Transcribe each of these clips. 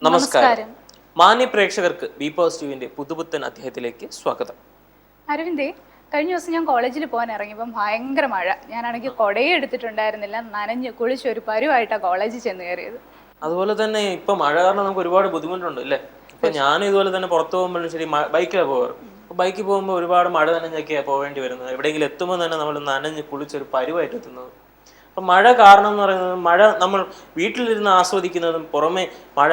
നമസ്കാരം. മാന്യ പ്രേക്ഷകർക്ക് ബി പോസിറ്റീവിന്റെ പുതുപുത്തൻ അധ്യായത്തിലേക്ക് സ്വാഗതം. അരവിന്ദേ, കഴിഞ്ഞ ദിവസം ഞാൻ കോളേജിൽ പോകാൻ ഇറങ്ങിയപ്പം ഭയങ്കര മഴ. ഞാനാണെങ്കിൽ കൊടയും എടുത്തിട്ടുണ്ടായിരുന്നില്ല, നനഞ്ഞ് കുളിച്ച് ഒരു പരുവായിട്ടാണ് കോളേജിൽ ചെന്ന് കയറിയത്. അതുപോലെ തന്നെ ഇപ്പൊ മഴ കാരണം നമുക്ക് ഒരുപാട് ബുദ്ധിമുട്ടുണ്ട് അല്ലേ? ഇപ്പൊ ഞാനും ഇതുപോലെ തന്നെ പുറത്തു പോകുമ്പോഴും ശരി ബൈക്കിലാണ് പോകാറ്. ബൈക്കിൽ പോകുമ്പോൾ ഒരുപാട് മഴ നനഞ്ഞൊക്കെയാണ് പോകേണ്ടി വരുന്നത്. എവിടെയെങ്കിലും എത്തുമ്പോൾ തന്നെ നമ്മൾ നനഞ്ഞ് കുളിച്ചൊരു പരുവായിട്ട് എത്തുന്നത്. അപ്പം മഴ കാരണം എന്ന് പറയുന്നത്, മഴ നമ്മൾ വീട്ടിലിരുന്ന് ആസ്വദിക്കുന്നതും പുറമെ മഴ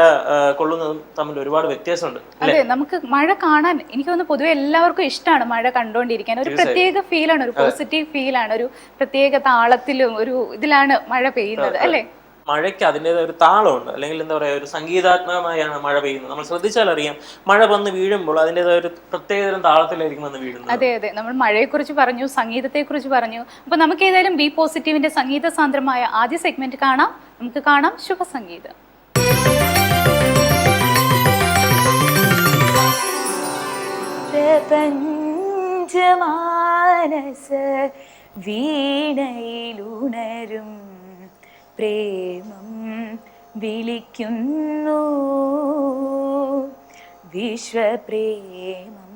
കൊള്ളുന്നതും തമ്മിൽ ഒരുപാട് വ്യത്യാസമുണ്ട്. അതെ, നമുക്ക് മഴ കാണാൻ എനിക്ക് തോന്നുന്നു പൊതുവെ എല്ലാവർക്കും ഇഷ്ടമാണ് മഴ കണ്ടുകൊണ്ടിരിക്കാൻ. ഒരു പ്രത്യേക ഫീലാണ്, ഒരു പോസിറ്റീവ് ഫീലാണ്, ഒരു പ്രത്യേക താളത്തിലും ഒരു ഇതിലാണ് മഴ പെയ്യുന്നത് അല്ലേ? മഴയ്ക്ക് അതിൻ്റെതായ ഒരു താളമുണ്ട്, അല്ലെങ്കിൽ എന്താ പറയുക, ഒരു സംഗീതാത്മകമായാണ് മഴ പെയ്യുന്നത്. നമ്മൾ ശ്രദ്ധിച്ചാൽ അറിയാം, മഴ വന്ന് വീഴുമ്പോൾ അതിൻ്റെതായ ഒരു പ്രത്യേകതരം താളത്തിലായിരിക്കും വന്ന് വീഴുന്നത്. അതെ അതെ, നമ്മൾ മഴയെക്കുറിച്ച് പറഞ്ഞു, സംഗീതത്തെക്കുറിച്ച് പറഞ്ഞു. അപ്പൊ നമുക്ക് ഏതായാലും ബി പോസിറ്റീവിന്റെ സംഗീത സാന്ദ്രമായ ആദ്യ സെഗ്മെന്റ് കാണാം. നമുക്ക് കാണാം ശുഭസംഗീതം. പ്രപഞ്ചമാനസ വീണയിലുണരും പ്രേമം വിളിക്കുന്നു, വിശ്വപ്രേമം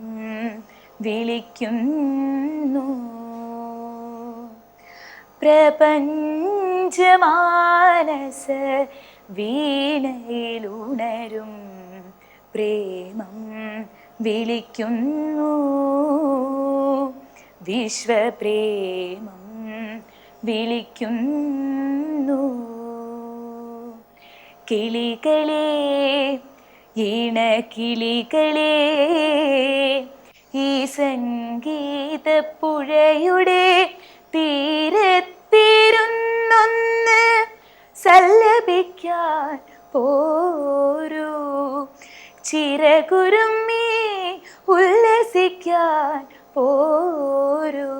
വിളിക്കുന്നു. പ്രപഞ്ചമാനസ വീണയിലുണരും പ്രേമം വിളിക്കുന്നു, വിശ്വപ്രേമം വിളിക്കുന്നു. കിളികളെ, ഇണക്കിളികളെ, ഈ സംഗീതപ്പുഴയുടെ തീരത്തിരുന്നൊന്ന് സല്ലപിക്കാൻ പോരൂ, ചിറകുരുമ്മി ഉല്ലസിക്കാൻ പോരൂ.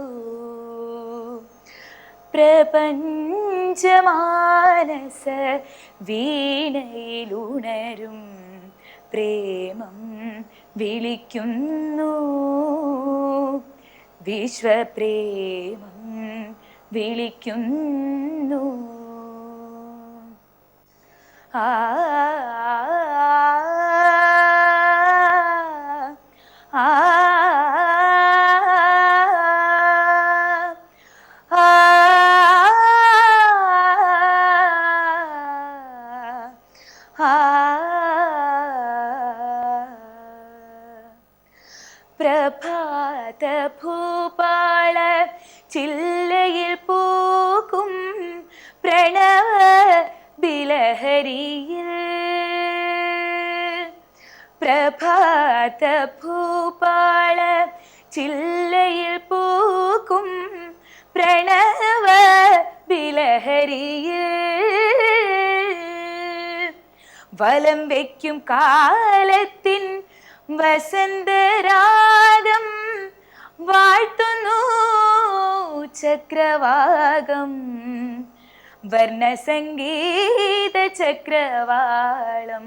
പ്രപഞ്ചമാനസ വീണയിലുണരും പ്രേമം വിളിക്കുന്നു, വിശ്വപ്രേമം വിളിക്കുന്നു. ആ പ്രഭാത ഭൂപാള ചില്ലയിൽ പൂക്കും പ്രണവ ബിലഹരിയിൽ, പ്രഭാത ഭൂപാള ചില്ലയിൽ പൂക്കും പ്രണവ ബിലഹരിയിൽ, വലം വയ്ക്കും കാലത്തിൻ വസന്തരാഗം വാഴ്ത്തുന്നു ചക്രവാകം, വർണ്ണസംഗീത ചക്രവാളം.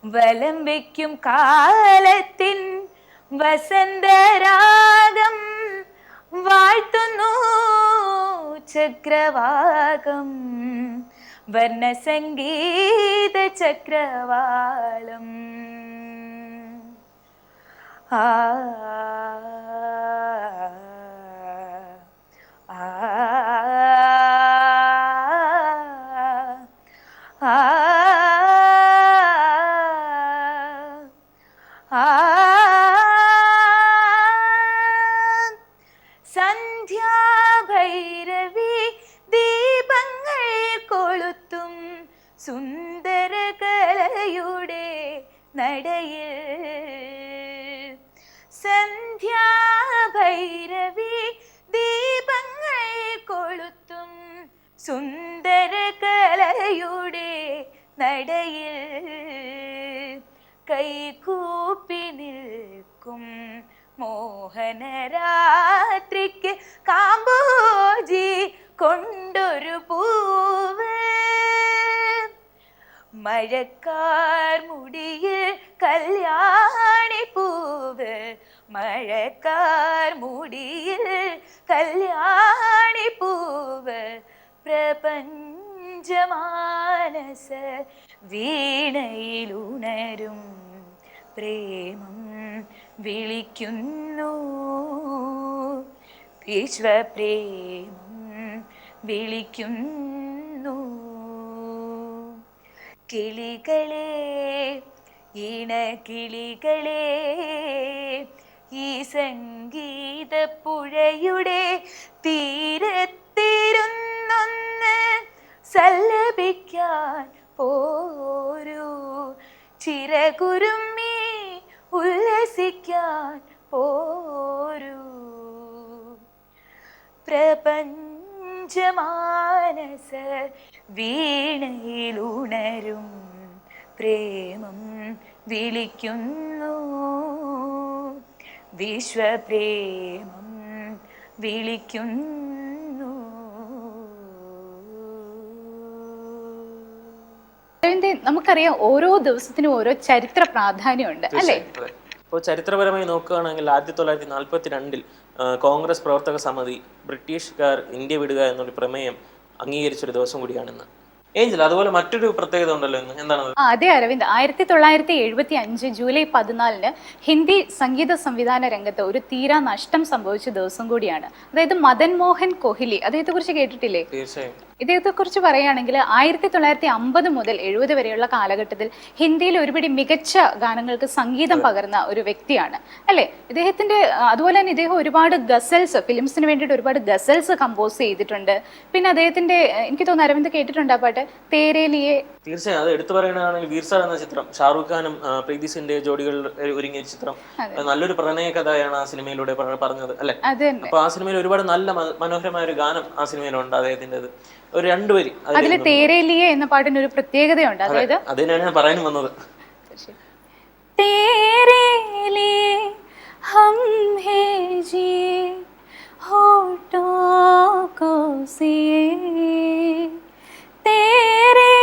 വലം വയ്ക്കും കാലത്തിൻ വസന്തരാഗം വാഴ്ത്തുന്നു ചക്രവാകം, വർണ്ണസംഗീത ചക്രവാളം. ആ സന്ധ്യാഭൈരവി ദീപങ്ങൾ കൊളുത്തും സുന്ദരകലയുടെ നടയിൽ, സന്ധ്യാഭൈരവി ദീപങ്ങൾ കൊളുത്തും സുന്ദരകലയുടെ നടയിൽ, കൈകൂപ്പി നിൽക്കും മോഹനരാത്രിക്ക് കാമ്പോജി കൊണ്ടൊരു പൂവ്, മഴക്കാർ മുടിയിൽ കല്യാണി പൂവ്, മഴക്കാർ മുടിയിൽ കല്യാണി പൂവ്, പ്രപഞ്ചമാനസ വീണയിലുണരും പ്രേമം വിളിക്കുന്നു, വിശ്വപ്രേമം വിളിക്കുന്നു. കിളികളെ, ഇണകിളികളെ, ഈ സംഗീതപ്പുഴയുടെ തീരത്തിരുന്നൊന്ന് സല്ലപിക്കാൻ പോരൂ, ചിറകുരുമ്മി ഉല്ലസിക്കാൻ പോരൂ. പ്രപഞ്ചമാനസ വീണയിലുണരും പ്രേമം വിളിക്കുന്നു, വിശ്വപ്രേമം വിളിക്കുന്നു. നമുക്കറിയാം ഓരോ ദിവസത്തിനും ഓരോ ചരിത്ര പ്രാധാന്യമുണ്ട് അല്ലേ? ഇപ്പോൾ ചരിത്രപരമായി നോക്കുകയാണെങ്കിൽ 1942 കോൺഗ്രസ് പ്രവർത്തക സമിതി ബ്രിട്ടീഷുകാർ ഇന്ത്യ വിടുക എന്നൊരു പ്രമേയം അംഗീകരിച്ചൊരു ദിവസം കൂടിയാണിന്ന്. ഏഞ്ചൽ, അതുപോലെ മറ്റൊരു പ്രത്യേകത ഉണ്ടല്ലോ ഇന്ന്, എന്താണ്? അതെ അരവിന്ദ്, 1975 ജൂലൈ 14 ഹിന്ദി സംഗീത സംവിധാന രംഗത്ത് ഒരു തീരാ നഷ്ടം സംഭവിച്ച ദിവസം കൂടിയാണ്. അതായത് മദൻ മോഹൻ കോഹ്ലി, അദ്ദേഹത്തെ കുറിച്ച് കേട്ടിട്ടില്ലേ? തീർച്ചയായും. ഇദ്ദേഹത്തെ കുറിച്ച് പറയുകയാണെങ്കിൽ 1950 മുതൽ 70 വരെയുള്ള കാലഘട്ടത്തിൽ ഹിന്ദിയിൽ ഒരുപിടി മികച്ച ഗാനങ്ങൾക്ക് സംഗീതം പകർന്ന ഒരു വ്യക്തിയാണ് അല്ലേ ഇദ്ദേഹത്തിന്റെ. അതുപോലെ തന്നെ ഇദ്ദേഹം ഒരുപാട് ഗസൽസ്, ഫിലിംസിന് വേണ്ടിയിട്ട് ഒരുപാട് ഗസൽസ് കമ്പോസ് ചെയ്തിട്ടുണ്ട്. പിന്നെ അദ്ദേഹത്തിന്റെ, എനിക്ക് തോന്നുന്നു അരവിന്ദ് കേട്ടിട്ടുണ്ട് ആ പാട്ട്, തേരേ ലിയേ. തീർച്ചയായും. അത് എടുത്തു പറയുകയാണെങ്കിൽ വീർസാർ എന്ന ചിത്രം, ഷാറൂഖ് ഖാനും പ്രീതി സിന്റെ ജോഡികളിൽ ഒരുങ്ങിയ ചിത്രം, നല്ലൊരു പ്രണയ കഥയാണ് ആ സിനിമയിലൂടെ പറഞ്ഞത് അല്ലെ? അപ്പൊ ആ സിനിമയിൽ ഒരുപാട് നല്ല മനോഹരമായ ഒരു ഗാനം ആ സിനിമയിലുണ്ട് അദ്ദേഹത്തിൻ്റെത്. ഒരു 2 വരി അതിൽ തേരേ ലിയേ എന്ന പാട്ടിന് ഒരു പ്രത്യേകതയുണ്ട്. അതായത് അതിനാണ് ഞാൻ പറയാനും വന്നത്. തേരേ ലിയേ ഹം ഹേ ജി ഹോഠോं को सिए, तेरे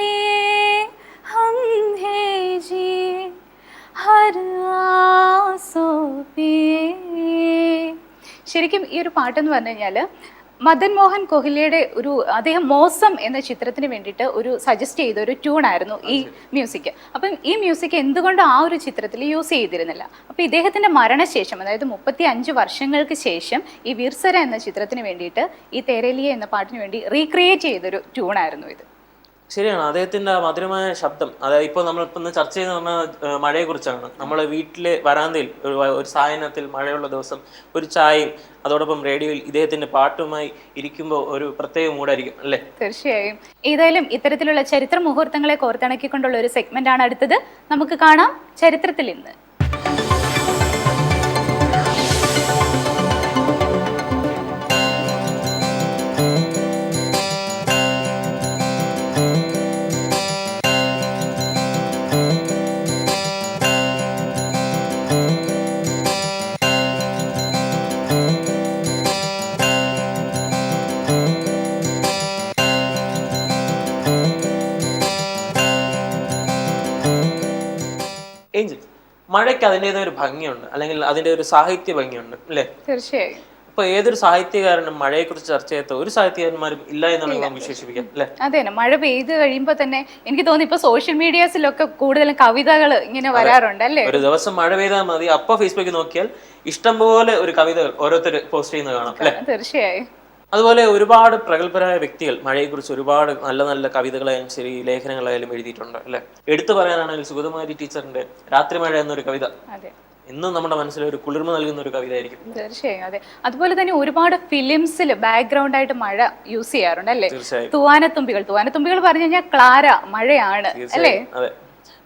लिए हम हैं जी हर आंसू पिए. ശരിക്കും ഈ ഒരു പാട്ടെന്ന് പറഞ്ഞു കഴിഞ്ഞാൽ മദൻ മോഹൻ കോഹ്ലിയുടെ അദ്ദേഹം മോസം എന്ന ചിത്രത്തിന് വേണ്ടിയിട്ട് സജസ്റ്റ് ചെയ്ത ഒരു ട്യൂണായിരുന്നു ഈ മ്യൂസിക്. അപ്പം ഈ മ്യൂസിക് എന്തുകൊണ്ട് ആ ഒരു ചിത്രത്തിൽ യൂസ് ചെയ്തിരുന്നില്ല? അപ്പം ഇദ്ദേഹത്തിന്റെ മരണശേഷം, അതായത് 35 വർഷങ്ങൾക്ക് ശേഷം ഈ വീർസര എന്ന ചിത്രത്തിന് വേണ്ടിയിട്ട് ഈ തേരേലിയ എന്ന പാട്ടിന് വേണ്ടി റീക്രിയേറ്റ് ചെയ്തൊരു ട്യൂണായിരുന്നു ഇത്. ശരിയാണ്. അദ്ദേഹത്തിന്റെ മധുരമായ ശബ്ദം, അതായത് ഇപ്പോൾ നമ്മളിപ്പോൾ ഇന്ന് ചർച്ച ചെയ്ത് പറഞ്ഞ മഴയെ കുറിച്ചാണ്. നമ്മളെ വീട്ടിലെ വരാന്തയിൽ ഒരു സായനത്തിൽ മഴയുള്ള ദിവസം ഒരു ചായയും അതോടൊപ്പം റേഡിയോയിൽ ഇദ്ദേഹത്തിന്റെ പാട്ടുമായി ഇരിക്കുമ്പോൾ ഒരു പ്രത്യേക മൂഡായിരിക്കും അല്ലേ? തീർച്ചയായും. ഏതായാലും ഇത്തരത്തിലുള്ള ചരിത്ര മുഹൂർത്തങ്ങളെ കോർത്തിണക്കിക്കൊണ്ടുള്ള ഒരു സെഗ്മെന്റ് ആണ് അടുത്തത്. നമുക്ക് കാണാം ചരിത്രത്തിൽ ഇന്ന്. ഏഞ്ചൽ, മഴയ്ക്ക് അതിൻ്റെതായ ഒരു ഭംഗിയുണ്ട്, അല്ലെങ്കിൽ അതിന്റെ ഒരു സാഹിത്യ ഭംഗിയുണ്ട് അല്ലേ? തീർച്ചയായും. ഇപ്പൊ ഏതൊരു സാഹിത്യകാരനും മഴയെക്കുറിച്ച് ചർച്ച ചെയ്യാത്ത ഒരു സാഹിത്യകാരന്മാരും ഇല്ല എന്നാണ് നമുക്ക് വിശേഷിപ്പിക്കാം അല്ലെ? അതെ, മഴ പെയ്ത് കഴിയുമ്പോൾ തന്നെ എനിക്ക് തോന്നുന്നു ഇപ്പൊ സോഷ്യൽ മീഡിയാസിലൊക്കെ കൂടുതലും കവിതകൾ ഇങ്ങനെ വരാറുണ്ട് അല്ലേ? ഒരു ദിവസം മഴ പെയ്താൽ മതി, അപ്പൊ ഫേസ്ബുക്കിൽ നോക്കിയാൽ ഇഷ്ടംപോലെ ഒരു കവിതകൾ ഓരോരുത്തർ പോസ്റ്റ് ചെയ്യുന്നത് കാണാം അല്ലെ? തീർച്ചയായും. അതുപോലെ ഒരുപാട് പ്രഗത്ഭരായ വ്യക്തികൾ മഴയെക്കുറിച്ച് ഒരുപാട് നല്ല നല്ല കവിതകളായാലും ശരി ലേഖനങ്ങളായാലും എഴുതിയിട്ടുണ്ട് അല്ലെ? എടുത്തു പറയാനാണെങ്കിൽ സുഗതകുമാരി ടീച്ചറിന്റെ രാത്രി മഴ എന്നൊരു കവിത ഇന്നും നമ്മുടെ മനസ്സിൽ ഒരു കുളിർമ നൽകുന്ന ഒരു കവിതയായിരിക്കും. തീർച്ചയായും. അതെ, അതുപോലെ തന്നെ ഒരുപാട് ഫിലിംസിൽ ബാക്ക്ഗ്രൗണ്ട് ആയിട്ട് മഴ യൂസ് ചെയ്യാറുണ്ട് അല്ലേ? തൂവാനത്തുമ്പികൾ പറഞ്ഞു കഴിഞ്ഞാൽ ക്ലാര മഴയാണ് അല്ലേ? അതെ.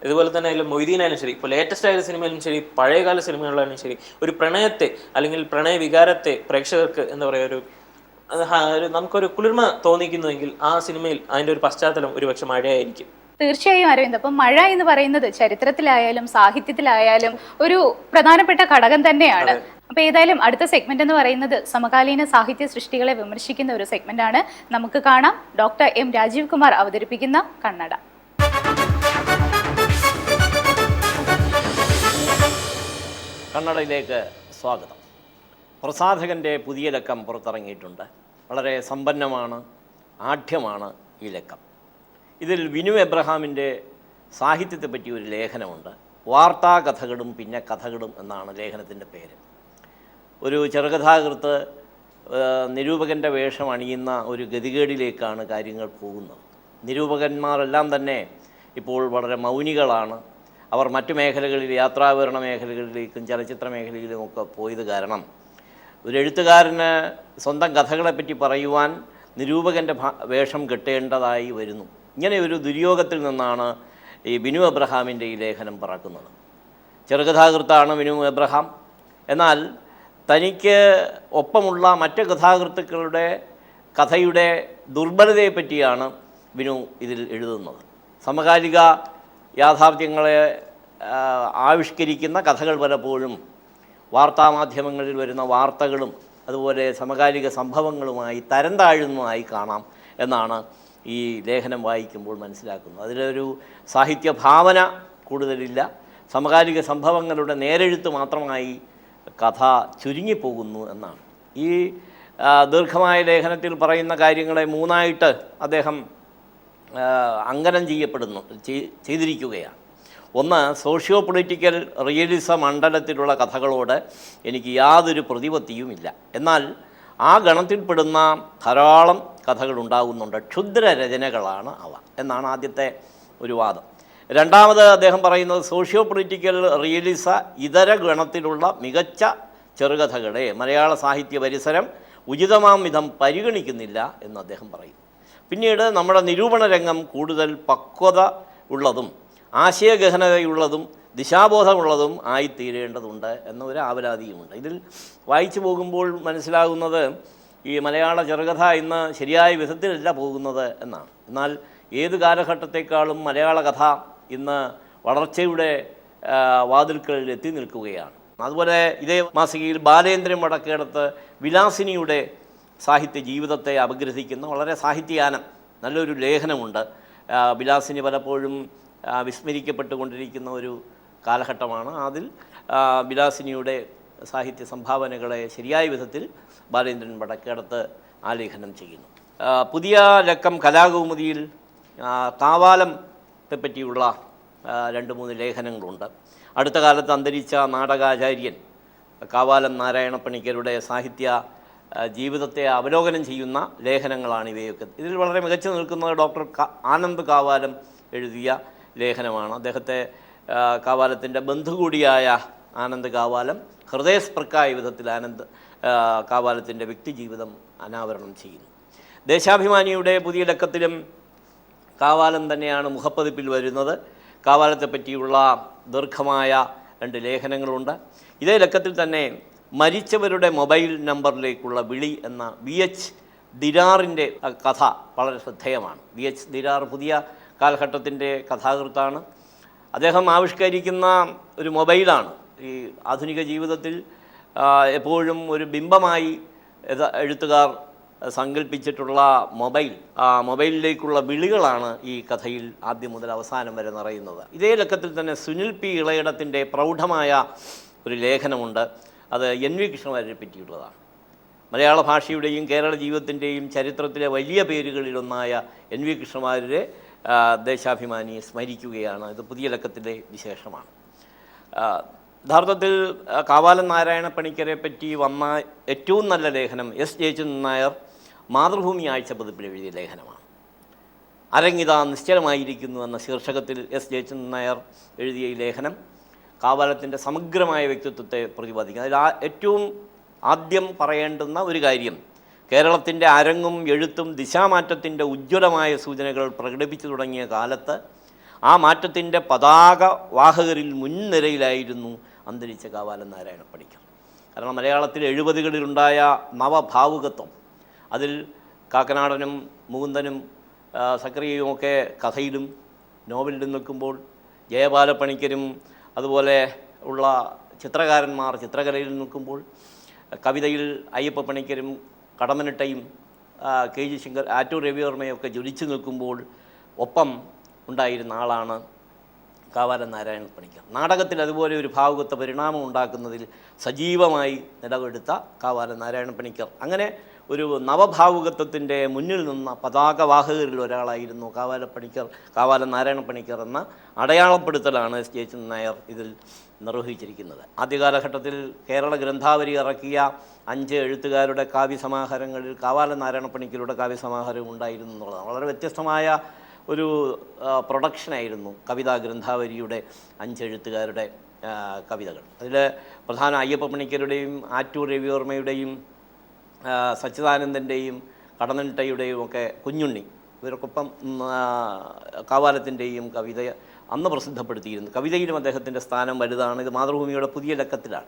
ഇതുപോലെ തന്നെ മൊയ്തീനായാലും ശരി, ഇപ്പോൾ ലേറ്റസ്റ്റ് ആയ സിനിമയിലും ശരി, പഴയകാല സിനിമകളിലായാലും ശരി, ഒരു പ്രണയത്തെ അല്ലെങ്കിൽ പ്രണയ വികാരത്തെ പ്രേക്ഷകർക്ക് എന്താ പറയുക നമുക്കൊരു കുളിർമ തോന്നിക്കുന്നുവെങ്കിൽ ആ സിനിമയിൽ അതിന്റെ ഒരു പശ്ചാത്തലം ഒരുപക്ഷെ മഴയായിരിക്കും. തീർച്ചയായും അരവിന്ദ്. അപ്പം മഴ എന്ന് പറയുന്നത് ചരിത്രത്തിലായാലും സാഹിത്യത്തിലായാലും ഒരു പ്രധാനപ്പെട്ട ഘടകം തന്നെയാണ്. അപ്പൊ ഏതായാലും അടുത്ത സെഗ്മെന്റ് എന്ന് പറയുന്നത് സമകാലീന സാഹിത്യ സൃഷ്ടികളെ വിമർശിക്കുന്ന ഒരു സെഗ്മെന്റ് ആണ്. നമുക്ക് കാണാം ഡോക്ടർ എം രാജീവ് കുമാർ അവതരിപ്പിക്കുന്ന കണ്ണട. കണ്ണടയിലേക്ക് സ്വാഗതം. പ്രസാധകൻ്റെ പുതിയ ലക്കം പുറത്തിറങ്ങിയിട്ടുണ്ട്. വളരെ സമ്പന്നമാണ്. ആഢ്യമാണ് ഈ ലക്കം. ഇതിൽ വിനു എബ്രഹാമിൻ്റെ സാഹിത്യത്തെപ്പറ്റി ഒരു ലേഖനമുണ്ട്. വാർത്താ കഥകളും പിന്നെ കഥകളും എന്നാണ് ലേഖനത്തിൻ്റെ പേര്. ഒരു ചെറുകഥാകൃത്ത് നിരൂപകൻ്റെ വേഷം അണിയുന്ന ഒരു ഗതികേടിലേക്കാണ് കാര്യങ്ങൾ പോകുന്നത്. നിരൂപകന്മാരെല്ലാം തന്നെ ഇപ്പോൾ വളരെ മൗനികളാണ്. അവർ മറ്റു മേഖലകളിൽ, യാത്രാവിവരണ മേഖലകളിലേക്കും ചലച്ചിത്ര മേഖലയിലുമൊക്കെ പോയത് കാരണം ഒരു എഴുത്തുകാരന് സ്വന്തം കഥകളെപ്പറ്റി പറയുവാൻ നിരൂപകൻ്റെ വേഷം കെട്ടേണ്ടതായി വരുന്നു. ഇങ്ങനെ ഒരു ദുര്യോഗത്തിൽ നിന്നാണ് ഈ ബിനു എബ്രഹാമിൻ്റെ ഈ ലേഖനം പറക്കുന്നത്. ചെറുകഥാകൃത്താണ് ബിനു എബ്രഹാം. എന്നാൽ തനിക്ക് ഒപ്പമുള്ള മറ്റ് കഥാകൃത്തുക്കളുടെ കഥയുടെ ദുർബലതയെപ്പറ്റിയാണ് ബിനു ഇതിൽ എഴുതുന്നത്. സമകാലിക യാഥാർത്ഥ്യങ്ങളെ ആവിഷ്കരിക്കുന്ന കഥകൾ പലപ്പോഴും വാർത്താമാധ്യമങ്ങളിൽ വരുന്ന വാർത്തകളും അതുപോലെ സമകാലിക സംഭവങ്ങളുമായി തരം താഴുന്നതായി കാണാം എന്നാണ് ഈ ലേഖനം വായിക്കുമ്പോൾ മനസ്സിലാക്കുന്നത്. അതിലൊരു സാഹിത്യ ഭാവന കൂടുതലില്ല. സമകാലിക സംഭവങ്ങളുടെ നേരെഴുത്ത് മാത്രമായി കഥ ചുരുങ്ങിപ്പോകുന്നു എന്നാണ്. ഈ ദീർഘമായ ലേഖനത്തിൽ പറയുന്ന കാര്യങ്ങളെ മൂന്നായിട്ട് അദ്ദേഹം അങ്കനം ചെയ്തിരിക്കുകയാണ്. ഒന്ന്, സോഷ്യോ പൊളിറ്റിക്കൽ റിയലിസം മണ്ഡലത്തിലുള്ള കഥകളോട് എനിക്ക് യാതൊരു പ്രതിപത്തിയുമില്ല. എന്നാൽ ആ ഗണത്തിൽപ്പെടുന്ന ധാരാളം കഥകളുണ്ടാകുന്നുണ്ട്. ക്ഷുദ്രരചനകളാണ് അവ എന്നാണ് ആദ്യത്തെ ഒരു വാദം. രണ്ടാമത് അദ്ദേഹം പറയുന്നത് സോഷ്യോ പൊളിറ്റിക്കൽ റിയലിസ ഇതര ഗണത്തിലുള്ള മികച്ച ചെറുകഥകളെ മലയാള സാഹിത്യ പരിസരം ഉചിതമാം വിധം പരിഗണിക്കുന്നില്ല എന്ന് അദ്ദേഹം പറയും. പിന്നീട് നമ്മുടെ നിരൂപണ രംഗം കൂടുതൽ പക്വത ഉള്ളതും ആശയഗഹനതയുള്ളതും ദിശാബോധമുള്ളതും ആയിത്തീരേണ്ടതുണ്ട് എന്നൊരു ആവലാതിയുമുണ്ട്. ഇതിൽ വായിച്ചു പോകുമ്പോൾ മനസ്സിലാകുന്നത് ഈ മലയാള ചെറുകഥ ഇന്ന് ശരിയായ വിധത്തിലല്ല പോകുന്നത് എന്നാണ്. എന്നാൽ ഏത് കാലഘട്ടത്തെക്കാളും മലയാള കഥ ഇന്ന് വളർച്ചയുടെ വാതിൽക്കലിൽ എത്തി നിൽക്കുകയാണ്. അതുപോലെ ഇതേ മാസികയിൽ ബാലേന്ദ്രൻ വടക്കേടത്ത് വിലാസിനിയുടെ സാഹിത്യ ജീവിതത്തെ അപഗ്രഥിക്കുന്ന വളരെ സാഹിത്യാനം നല്ലൊരു ലേഖനമുണ്ട്. വിലാസിനി പലപ്പോഴും വിസ്മരിക്കപ്പെട്ടുകൊണ്ടിരിക്കുന്ന ഒരു കാലഘട്ടമാണ്. അതിൽ വിലാസിനിയുടെ സാഹിത്യ സംഭാവനകളെ ശരിയായ വിധത്തിൽ ബാലേന്ദ്രൻ വടക്കേടത്ത് ആലേഖനം ചെയ്യുന്നു. പുതിയ ലക്കം കലാകൗമുദിയിൽ കാവാലത്തെ പറ്റിയുള്ള 2-3 ലേഖനങ്ങളുണ്ട്. അടുത്ത കാലത്ത് അന്തരിച്ച നാടകാചാര്യൻ കാവാലം നാരായണപ്പണിക്കരുടെ സാഹിത്യ ജീവിതത്തെ അവലോകനം ചെയ്യുന്ന ലേഖനങ്ങളാണ് ഇവയൊക്കെ. ഇതിൽ വളരെ മികച്ചു നിൽക്കുന്നത് ഡോക്ടർ ആനന്ദ് കാവാലം എഴുതിയ ലേഖനമാണ്. അദ്ദേഹത്തെ കാവാലത്തിൻ്റെ ബന്ധു കൂടിയായ ആനന്ദ് കാവാലം ഹൃദയസ്പൃക്കായ വിധത്തിൽ ആനന്ദ് കാവാലത്തിൻ്റെ വ്യക്തിജീവിതം അനാവരണം ചെയ്യുന്നു. ദേശാഭിമാനിയുടെ പുതിയ ലക്കത്തിലും കാവാലം തന്നെയാണ് മുഖപ്പതിപ്പിൽ വരുന്നത്. കാവാലത്തെ പറ്റിയുള്ള ദീർഘമായ 2 ലേഖനങ്ങളുണ്ട്. ഇതേ ലക്കത്തിൽ തന്നെ മരിച്ചവരുടെ മൊബൈൽ നമ്പറിലേക്കുള്ള വിളി എന്ന VH ദിരാറിൻ്റെ കഥ വളരെ ശ്രദ്ധേയമാണ്. VH ദിരാർ പുതിയ കാലഘട്ടത്തിൻ്റെ കഥാകൃത്താണ്. അദ്ദേഹം ആവിഷ്കരിക്കുന്ന ഒരു മൊബൈലാണ് ഈ ആധുനിക ജീവിതത്തിൽ എപ്പോഴും ഒരു ബിംബമായി എഴുത്തുകാർ സങ്കല്പിച്ചിട്ടുള്ള മൊബൈൽ. ആ മൊബൈലിലേക്കുള്ള വിളികളാണ് ഈ കഥയിൽ ആദ്യം മുതൽ അവസാനം വരെ നിറയുന്നത്. ഇതേ ലക്കത്തിൽ തന്നെ സുനിൽ P. ഇളയിടത്തിൻ്റെ പ്രൗഢമായ ഒരു ലേഖനമുണ്ട്. അത് NV കൃഷ്ണവാര്യരെ പറ്റിയുള്ളതാണ്. മലയാള ഭാഷയുടെയും കേരള ജീവിതത്തിൻ്റെയും ചരിത്രത്തിലെ വലിയ പേരുകളിലൊന്നായ NV കൃഷ്ണവാര്യരെ ദേശാഭിമാനി സ്മരിക്കുകയാണ്. ഇത് പുതിയ ലക്കത്തിൻ്റെ വിശേഷമാണ്. യഥാർത്ഥത്തിൽ കാവാലം നാരായണപ്പണിക്കരെ പറ്റി വന്ന ഏറ്റവും നല്ല ലേഖനം S. ജയചന്ദ്രൻ നായർ മാതൃഭൂമി ആഴ്ച പതിപ്പിൽ എഴുതിയ ലേഖനമാണ്. അരങ്ങിത നിശ്ചലമായിരിക്കുന്നു എന്ന ശീർഷകത്തിൽ S. ജയചന്ദ്രൻ നായർ എഴുതിയ ഈ ലേഖനം കാവാലത്തിൻ്റെ സമഗ്രമായ വ്യക്തിത്വത്തെ പ്രതിപാദിക്കും. അതിൽ ഏറ്റവും ആദ്യം പറയേണ്ടുന്ന ഒരു കാര്യം, കേരളത്തിൻ്റെ അരങ്ങും എഴുത്തും ദിശാമാറ്റത്തിൻ്റെ ഉജ്ജ്വലമായ സൂചനകൾ പ്രകടിപ്പിച്ചു തുടങ്ങിയ കാലത്ത് ആ മാറ്റത്തിൻ്റെ പതാക വാഹകരിൽ മുൻനിരയിലായിരുന്നു അന്തരിച്ച കാവാലം നാരായണപ്പണിക്കർ. കാരണം മലയാളത്തിൽ 70കളിലുണ്ടായ നവഭാവുകത്വം, അതിൽ കാക്കനാടനും മുകുന്ദനും സക്രിയയുമൊക്കെ കഥയിലും നോവലിലും നിൽക്കുമ്പോൾ ജയബാലപ്പണിക്കരും അതുപോലെ ഉള്ള ചിത്രകാരന്മാർ ചിത്രകലയിൽ നിൽക്കുമ്പോൾ കവിതയിൽ അയ്യപ്പ പണിക്കരും കടമനിട്ടയും KG ശങ്കർ ആറ്റൂർ രവിവർമ്മയൊക്കെ ജ്വലിച്ചു നിൽക്കുമ്പോൾ ഒപ്പം ഉണ്ടായിരുന്ന ആളാണ് കാവാലം നാരായണപ്പണിക്കർ. നാടകത്തിൽ അതുപോലെ ഒരു ഭാവുകത്വ പരിണാമം ഉണ്ടാക്കുന്നതിൽ സജീവമായി നിലകൊടുത്ത കാവാലം നാരായണപ്പണിക്കർ അങ്ങനെ ഒരു നവഭാവുകത്വത്തിൻ്റെ മുന്നിൽ നിന്ന പതാകവാഹകരിൽ ഒരാളായിരുന്നു കാവാലം നാരായണ പണിക്കർ എന്ന അടയാളപ്പെടുത്തലാണ് എസ് ജയചന്ദ്രൻ നായർ ഇതിൽ നിർവഹിച്ചിരിക്കുന്നത്. ആദ്യകാലഘട്ടത്തിൽ കേരള ഗ്രന്ഥാവലി ഇറക്കിയ 5 എഴുത്തുകാരുടെ കാവ്യസമാഹാരങ്ങളിൽ കാവാലം നാരായണ പണിക്കരുടെ കാവ്യസമാഹാരം ഉണ്ടായിരുന്നു എന്നുള്ളതാണ്. വളരെ വ്യത്യസ്തമായ ഒരു പ്രൊഡക്ഷനായിരുന്നു കവിതാ ഗ്രന്ഥാവലിയുടെ 5 എഴുത്തുകാരുടെ കവിതകൾ. അതിൽ പ്രധാന അയ്യപ്പ പണിക്കരുടെയും ആറ്റൂർ രവിവർമ്മയുടെയും സച്ചിദാനന്ദൻ്റെയും കടന്നനിട്ടയുടെയും ഒക്കെ കുഞ്ഞുണ്ണി ഇവർക്കൊപ്പം കാവാലത്തിൻ്റെയും കവിത അന്ന് പ്രസിദ്ധപ്പെടുത്തിയിരുന്നു. കവിതയിലും അദ്ദേഹത്തിൻ്റെ സ്ഥാനം വലുതാണ്. ഇത് മാതൃഭൂമിയുടെ പുതിയ ലക്കത്തിലാണ്.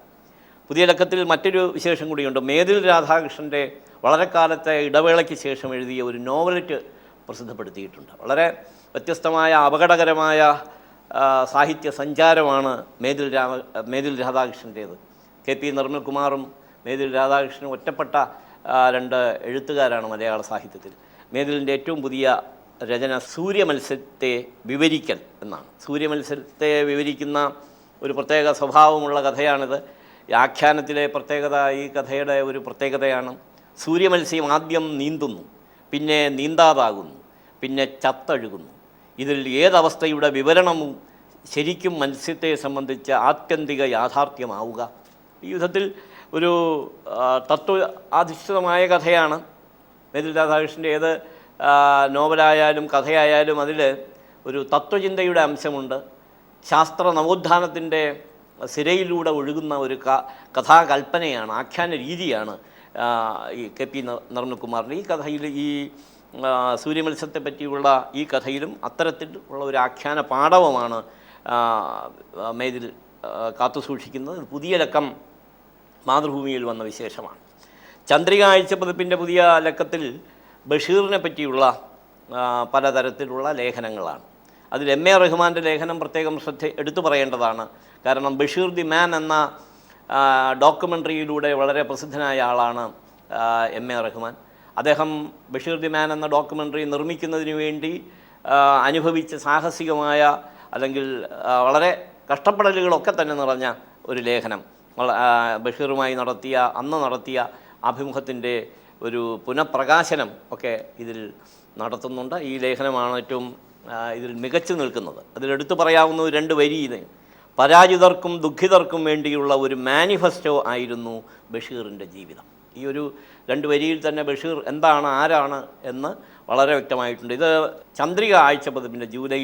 പുതിയ ലക്കത്തിൽ മറ്റൊരു വിശേഷം കൂടിയുണ്ട്. മേതിൽ രാധാകൃഷ്ണൻ്റെ വളരെ കാലത്തെ ഇടവേളയ്ക്ക് ശേഷം എഴുതിയ ഒരു നോവലറ്റ് പ്രസിദ്ധപ്പെടുത്തിയിട്ടുണ്ട്. വളരെ വ്യത്യസ്തമായ അപകടകരമായ സാഹിത്യ സഞ്ചാരമാണ് മേതിൽ രാധാകൃഷ്ണൻ്റേത്. കെ പി നിർമ്മൽകുമാറും മേതിൽ രാധാകൃഷ്ണനും ഒറ്റപ്പെട്ട 2 എഴുത്തുകാരാണ് മലയാള സാഹിത്യത്തിൽ. മേതിലിൻ്റെ ഏറ്റവും പുതിയ രചന സൂര്യമത്സ്യത്തെ വിവരിക്കൽ എന്നാണ്. സൂര്യമത്സ്യത്തെ വിവരിക്കുന്ന ഒരു പ്രത്യേക സ്വഭാവമുള്ള കഥയാണിത്. ആഖ്യാനത്തിലെ പ്രത്യേകത, ഈ കഥയുടെ ഒരു പ്രത്യേകതയാണ് സൂര്യമത്സ്യം ആദ്യം നീന്തുന്നു, പിന്നെ നീന്താതാകുന്നു, പിന്നെ ചത്തഴുകുന്നു. ഇതിൽ ഏതവസ്ഥയുടെ വിവരണവും ശരിക്കും മത്സ്യത്തെ സംബന്ധിച്ച ആത്യന്തിക യാഥാർത്ഥ്യമാവുക. ഈ വിധത്തിൽ ഒരു തത്വ അധിഷ്ഠിതമായ കഥയാണ് മേതിൽ രാധാകൃഷ്ണൻ്റെ. ഏത് നോവലായാലും കഥയായാലും അതിൽ ഒരു തത്വചിന്തയുടെ അംശമുണ്ട്. ശാസ്ത്ര നവോത്ഥാനത്തിൻ്റെ സിരയിലൂടെ ഒഴുകുന്ന ഒരു കഥാകൽപ്പനയാണ്, ആഖ്യാന രീതിയാണ് ഈ കെ പി നിർമ്മൽകുമാറിൻ്റെ. ഈ കഥയിൽ ഈ സൂര്യമത്സ്യത്തെ പറ്റിയുള്ള ഈ കഥയിലും അത്തരത്തിൽ ഉള്ള ഒരു ആഖ്യാന പാടവമാണ് മേതിൽ കാത്തുസൂക്ഷിക്കുന്നത്. പുതിയ ലക്കം മാതൃഭൂമിയിൽ വന്ന വിശേഷമാണ്. ചന്ദ്രിക ആഴ്ചപ്പതിപ്പിൻ്റെ പുതിയ ലക്കത്തിൽ ബഷീറിനെ പറ്റിയുള്ള പലതരത്തിലുള്ള ലേഖനങ്ങളാണ്. അതിൽ എം.എ. റഹ്മാൻ്റെ ലേഖനം പ്രത്യേകം എടുത്തു പറയേണ്ടതാണ്. കാരണം ബഷീർ ദി മാൻ എന്ന ഡോക്യുമെൻ്ററിയിലൂടെ വളരെ പ്രസിദ്ധനായ ആളാണ് എം.എ. റഹ്മാൻ. അദ്ദേഹം ബഷീർ ദി മാൻ എന്ന ഡോക്യുമെൻ്ററി നിർമ്മിക്കുന്നതിന് വേണ്ടി അനുഭവിച്ച സാഹസികമായ അല്ലെങ്കിൽ വളരെ കഷ്ടപ്പെടലുകളൊക്കെ തന്നെ നിറഞ്ഞ ഒരു ലേഖനം ബഷീറുമായി അന്ന് നടത്തിയ അഭിമുഖത്തിൻ്റെ ഒരു പുനഃപ്രകാശനം ഒക്കെ ഇതിൽ നടത്തുന്നുണ്ട്. ഈ ലേഖനമാണ് ഏറ്റവും ഇതിൽ മികച്ചു നിൽക്കുന്നത്. അതിലെടുത്തു പറയാവുന്ന 2 വരി. പരാജിതർക്കും ദുഃഖിതർക്കും വേണ്ടിയുള്ള ഒരു മാനിഫെസ്റ്റോ ആയിരുന്നു ബഷീറിൻ്റെ ജീവിതം. ഈ ഒരു 2 വരിയിൽ തന്നെ ബഷീർ എന്താണ്, ആരാണ് എന്ന് വളരെ വ്യക്തമായിട്ടുണ്ട്. ഇത് ചന്ദ്രിക ആഴ്ചപ്പതിപ്പിൻ്റെ ജൂലൈ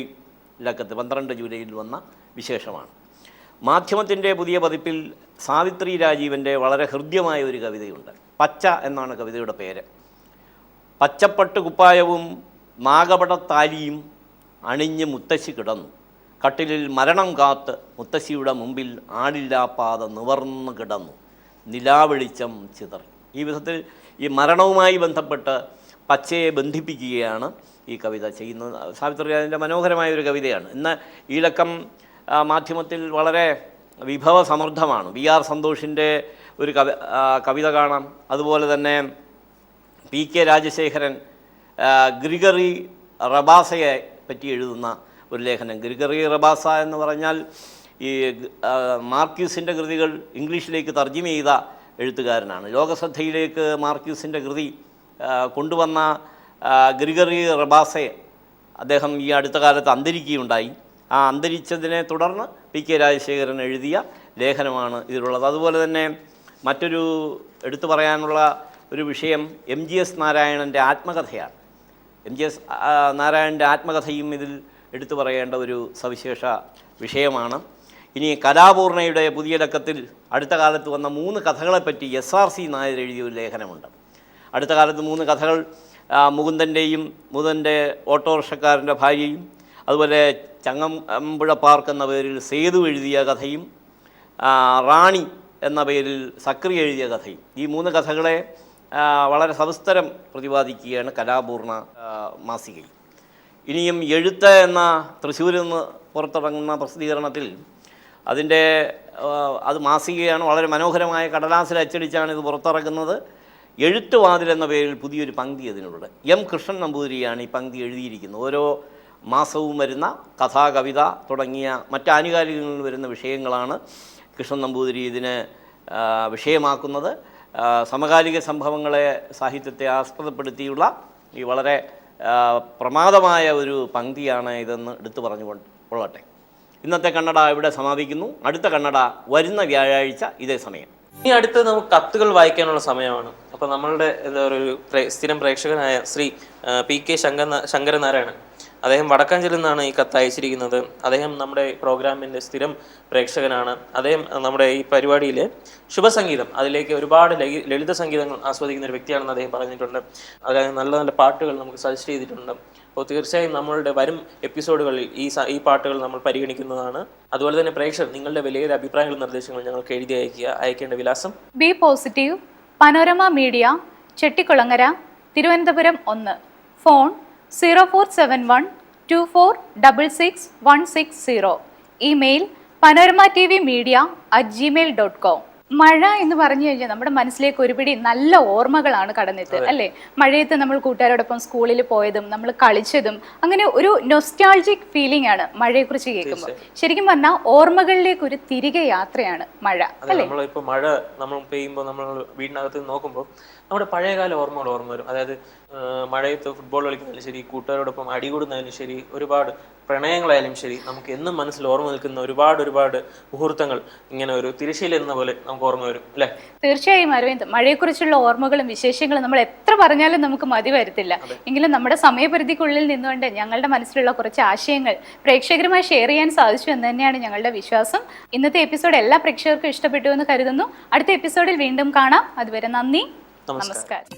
ലക്കത്ത് 12 ജൂലൈയിൽ വന്ന വിശേഷമാണ്. മാധ്യമത്തിൻ്റെ പുതിയ പതിപ്പിൽ സാവിത്രി രാജീവൻ്റെ വളരെ ഹൃദ്യമായ ഒരു കവിതയുണ്ട്. പച്ച എന്നാണ് കവിതയുടെ പേര്. പച്ചപ്പട്ട് കുപ്പായവും നാഗപടത്താലിയും അണിഞ്ഞ് മുത്തശ്ശി കിടന്നു. കട്ടിലിൽ മരണം കാത്ത് മുത്തശ്ശിയുടെ മുമ്പിൽ ആളില്ലാപ്പാത നിവർന്നു കിടന്നു. നിലാവെളിച്ചം ചിതറി. ഈ വിധത്തിൽ ഈ മരണവുമായി ബന്ധപ്പെട്ട് പച്ചയെ ബന്ധിപ്പിക്കുകയാണ് ഈ കവിത ചെയ്യുന്നത്. സാവിത്രി രാജീവൻ്റെ മനോഹരമായ ഒരു കവിതയാണ്. ഇന്ന് ഈ ലക്കം മാധ്യമത്തിൽ വളരെ വിഭവസമൃദ്ധമാണ്. വി ആർ സന്തോഷിൻ്റെ ഒരു കവിത കാണാം. അതുപോലെ തന്നെ പി കെ രാജശേഖരൻ ഗ്രിഗറി റബാസയെ പറ്റി എഴുതുന്ന ഒരു ലേഖനം. ഗ്രിഗറി റബാസ എന്ന് പറഞ്ഞാൽ ഈ മാർക്യൂസിൻ്റെ കൃതികൾ ഇംഗ്ലീഷിലേക്ക് തർജ്ജിമ ചെയ്ത എഴുത്തുകാരനാണ്. ലോകശ്രദ്ധയിലേക്ക് മാർക്യൂസിൻ്റെ കൃതി കൊണ്ടുവന്ന ഗ്രിഗറി റബാസെ അദ്ദേഹം ഈ അടുത്ത കാലത്ത് അന്തരിക്കുകയുണ്ടായി. ആ അന്തരിച്ചതിനെ തുടർന്ന് പി കെ രാജശേഖരൻ എഴുതിയ ലേഖനമാണ് ഇതിലുള്ളത്. അതുപോലെ തന്നെ മറ്റൊരു എടുത്തു പറയാനുള്ള ഒരു വിഷയം എം.ജി.എസ്. നാരായണൻ്റെ ആത്മകഥയാണ്. എം.ജി.എസ്. നാരായണൻ്റെ ആത്മകഥയും ഇതിൽ എടുത്തു പറയേണ്ട ഒരു സവിശേഷ വിഷയമാണ്. ഇനി കലാപൂർണയുടെ പുതിയ ലക്കത്തിൽ അടുത്ത കാലത്ത് വന്ന 3 കഥകളെപ്പറ്റി SRC നായർ എഴുതിയ ഒരു ലേഖനമുണ്ട്. അടുത്ത കാലത്ത് 3 കഥകൾ മുകുന്ദൻ്റെ ഓട്ടോറിക്ഷക്കാരൻ്റെ ഭാര്യയും അതുപോലെ ചങ്ങമ്പുഴ പാർക്ക് എന്ന പേരിൽ സേതു എഴുതിയ കഥയും റാണി എന്ന പേരിൽ സക്രി എഴുതിയ കഥയും. ഈ 3 കഥകളെ വളരെ സവിസ്തരം പ്രതിപാദിക്കുകയാണ് കലാപൂർണ മാസികയിൽ. ഇനിയും എഴുത്ത് എന്ന തൃശ്ശൂരിൽ നിന്ന് പുറത്തിറങ്ങുന്ന പ്രസിദ്ധീകരണത്തിൽ അത് മാസികയാണ്. വളരെ മനോഹരമായ കടലാസിൽ അച്ചടിച്ചാണ് ഇത് പുറത്തിറക്കുന്നത്. എഴുത്തുവാതിൽ എന്ന പേരിൽ പുതിയൊരു പങ്ക്തി അതിനുള്ളത്. എം കൃഷ്ണൻ നമ്പൂതിരിയാണ് ഈ പങ്ക്തി എഴുതിയിരിക്കുന്നത്. ഓരോ മാസവും വരുന്ന കഥാ, കവിത തുടങ്ങിയ മറ്റ് ആനുകാലികങ്ങളിൽ വരുന്ന വിഷയങ്ങളാണ് കൃഷ്ണൻ നമ്പൂതിരി ഇതിന് വിഷയമാക്കുന്നത്. സമകാലിക സംഭവങ്ങളെ സാഹിത്യത്തെ ആസ്പദപ്പെടുത്തിയുള്ള ഈ വളരെ പ്രമാദമായ ഒരു പങ്ക്തിയാണ് ഇതെന്ന് എടുത്തു പറഞ്ഞുകൊണ്ട് കൊള്ളട്ടെ. ഇന്നത്തെ കന്നഡ ഇവിടെ സമാപിക്കുന്നു. അടുത്ത കന്നഡ വരുന്ന വ്യാഴാഴ്ച ഇതേ സമയം. ഇനി അടുത്ത് നമുക്ക് കത്തുകൾ വായിക്കാനുള്ള സമയമാണ്. അപ്പോൾ നമ്മളുടെ എന്താ പറയുക സ്ഥിരം പ്രേക്ഷകനായ ശ്രീ PK ശങ്കരനാരായണൻ, അദ്ദേഹം വടക്കാഞ്ചേരിയിൽ നിന്നാണ് ഈ കത്ത് അയച്ചിരിക്കുന്നത്. അദ്ദേഹം നമ്മുടെ പ്രോഗ്രാമിൻ്റെ സ്ഥിരം പ്രേക്ഷകനാണ്. അദ്ദേഹം നമ്മുടെ ഈ പരിപാടിയിലെ ശുഭസംഗീതം അതിലേക്ക് ഒരുപാട് ലളിത സംഗീതങ്ങൾ ആസ്വദിക്കുന്ന ഒരു വ്യക്തിയാണെന്ന് അദ്ദേഹം പറഞ്ഞിട്ടുണ്ട്. അതായത് നല്ല നല്ല പാട്ടുകൾ നമുക്ക് സജസ്റ്റ് ചെയ്തിട്ടുണ്ട്. അപ്പോൾ തീർച്ചയായും നമ്മളുടെ വരും എപ്പിസോഡുകളിൽ ഈ പാട്ടുകൾ നമ്മൾ പരിഗണിക്കുന്നതാണ്. അതുപോലെ തന്നെ പ്രേക്ഷകർ നിങ്ങളുടെ വലിയൊരു അഭിപ്രായങ്ങളും നിർദ്ദേശങ്ങളും ഞങ്ങൾക്ക് എഴുതി അയക്കേണ്ട വിലാസം B positive, panorama media, Chettikulangara, Thiruvananthapuram 1. Phone 047124666160. Email panoramatvmedia@gmail.com. മഴ എന്ന് പറഞ്ഞു കഴിഞ്ഞാൽ നമ്മുടെ മനസ്സിലേക്ക് ഒരുപിടി നല്ല ഓർമ്മകളാണ് കടന്നെത്തുക അല്ലേ? മഴയത്ത് നമ്മൾ കൂട്ടുകാരോടൊപ്പം സ്കൂളിൽ പോയതും നമ്മൾ കളിച്ചതും അങ്ങനെ ഒരു നൊസ്റ്റാൾജിക് ഫീലിംഗ് ആണ് മഴയെക്കുറിച്ച് കേൾക്കുമ്പോൾ. ശരിക്കും പറഞ്ഞാൽ ഓർമ്മകളിലേക്ക് ഒരു തിരികെ യാത്രയാണ് മഴ അല്ലേ? നമ്മളിപ്പോൾ മഴ നമ്മൾ പെയ്യുമ്പോൾ നമ്മൾ വീടിനകത്ത് നോക്കുമ്പോൾ നമ്മുടെ പഴയകാല ഓർമ്മകൾ ഓർമ്മ വരും. അതായത് മഴയത്ത് ഫുട്ബോൾ കളിക്കുന്നതിലും ശരി, കൂട്ടുകാരോടൊപ്പം അടികൂടുന്നതിലും ശരി, ഒരുപാട് പ്രണയങ്ങളായാലും ശരി, നമുക്ക് എന്നും മനസ്സിൽ ഓർമ്മ നിൽക്കുന്ന ഒരുപാട് മുഹൂർത്തങ്ങൾ ഇങ്ങനെ ഒരു തിരശ്ശീല എന്ന പോലെ നമുക്ക് ഓർമ്മ വരും അല്ലേ? തീർച്ചയായും അരവിന്ദ്, മഴയെക്കുറിച്ചുള്ള ഓർമ്മകളും വിശേഷങ്ങളും നമ്മൾ എത്ര പറഞ്ഞാലും നമുക്ക് മതി വരത്തില്ല. എങ്കിലും നമ്മുടെ സമയപരിധിക്കുള്ളിൽ നിന്നുകൊണ്ട് ഞങ്ങളുടെ മനസ്സിലുള്ള കുറച്ച് ആശയങ്ങൾ പ്രേക്ഷകരുമായി ഷെയർ ചെയ്യാൻ സാധിച്ചു എന്ന് തന്നെയാണ് ഞങ്ങളുടെ വിശ്വാസം. ഇന്നത്തെ എപ്പിസോഡ് എല്ലാ പ്രേക്ഷകർക്കും ഇഷ്ടപ്പെട്ടു എന്ന് കരുതുന്നു. അടുത്ത എപ്പിസോഡിൽ വീണ്ടും കാണാം. അതുവരെ നന്ദി, നമസ്കാരം.